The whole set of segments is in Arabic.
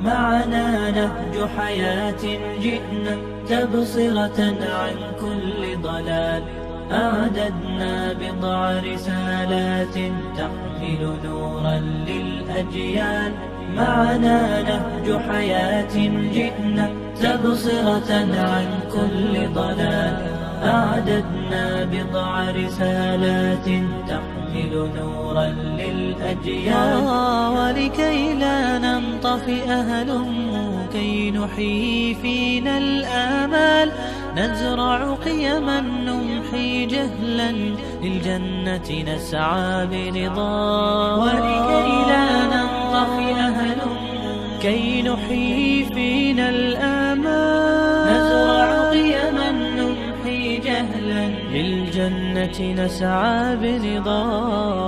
معنا نهج حياة جئنا تبصرة عن كل ضلال. أعددنا بضع رسالات تحمل نورا للأجيال. معنا نهج حياة جئنا تبصرة عن كل ضلال. أعددنا بضع رسالات تحمل نورا للأجيال. ولكي لا ننطفئ هلموا كي نحيي فينا الآمال. نزرع قيما نمحي جهلا للجنة نسعى برضا. ولكي لا ننطفئ هلموا كي نحيي فينا الآمال. نزرع قيما نمحي جهلا للجنة نسعى برضا.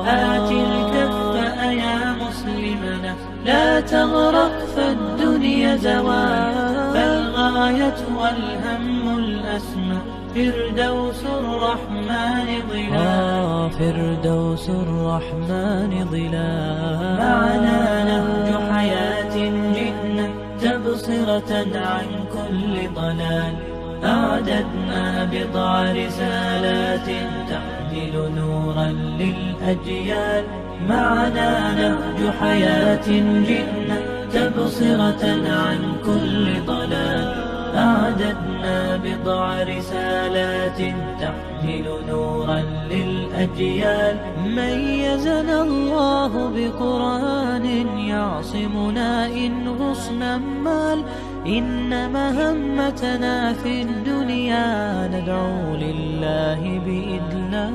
آت الكف يا مسلمنا لا تغرق فالدنيا زوال. فالغاية والهم الأسمى فردوس الرحمن ظلال. فردوس الرحمن ظلال. معنا نهج حياة جئنا تبصرة عن كل ضلال. أعددنا بضع رسالات تحمل نورا للأجيال. معنا نهج حياة جئنا تبصرة عن كل ضلال. أعددنا بضع رسالات تحمل نورا للأجيال. ميزنا الله بقرآن يعصمنا إن غصنا مال. إن مهمتنا في الدنيا ندعو لله بإذلال.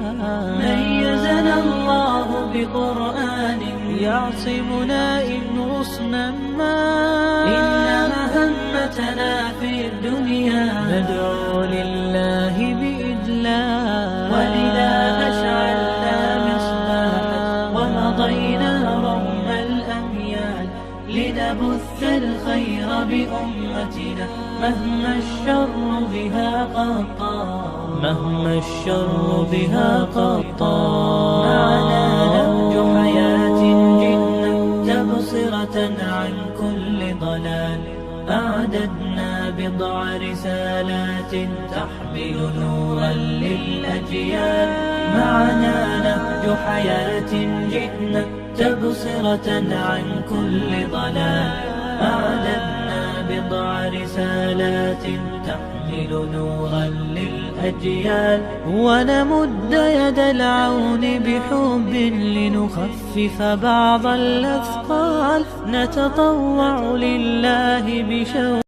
ميزنا الله بقرآن يعصمنا إن غصنا مال. إن مهمتنا في الدنيا ندعو لله بإذلال. ولذا أشعلنا مصباحا ومضينا رغم الأميال. لنبث الخير بأمتنا مهما الشر بها قد طال. مهما الشر بها قد طال. معنا نهج حياة جئنا تبصرة عن كل ضلال. أعددنا بضع رسالات تحمل نورا للأجيال. معنا نهج حياة جئنا تبصرة عن كل ضلال. أعددنا بضع رسالات تحمل نورا للأجيال. ونمد يد العون بحب لنخفف بعض الأثقال. نتطوع لله بشوق